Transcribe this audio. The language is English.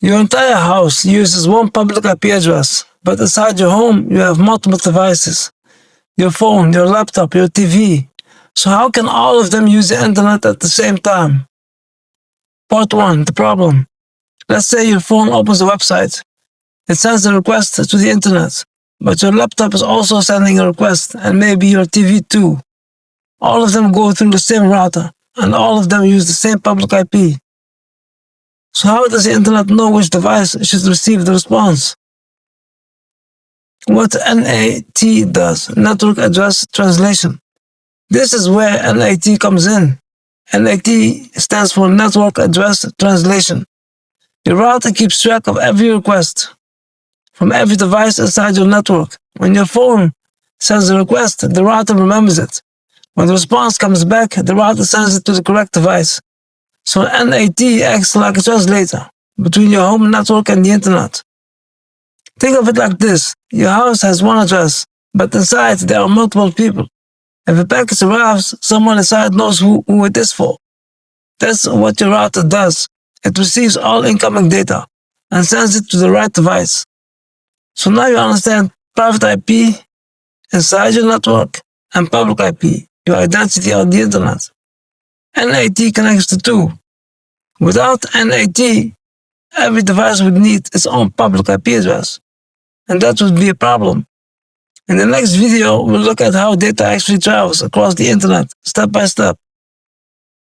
Your entire house uses one public IP address, but inside your home, you have multiple devices. Your phone, your laptop, your TV. So how can all of them use the internet at the same time? Part 1. The problem. Let's say your phone opens a website. It sends a request to the internet, but your laptop is also sending a request, and maybe your TV too. All of them go through the same router, and all of them use the same public IP. So how does the internet know which device should receive the response? What NAT does, Network Address Translation. This is where NAT comes in. NAT stands for Network Address Translation. Your router keeps track of every request from every device inside your network. When your phone sends a request, the router remembers it. When the response comes back, the router sends it to the correct device. So NAT acts like a translator between your home network and the internet. Think of it like this. Your house has one address, but inside there are multiple people. If a package arrives, someone inside knows who it is for. That's what your router does. It receives all incoming data and sends it to the right device. So now you understand private IP inside your network and public IP, your identity on the internet. NAT connects the two. Without NAT, every device would need its own public IP address, and that would be a problem. In the next video, we'll look at how data actually travels across the internet, step by step.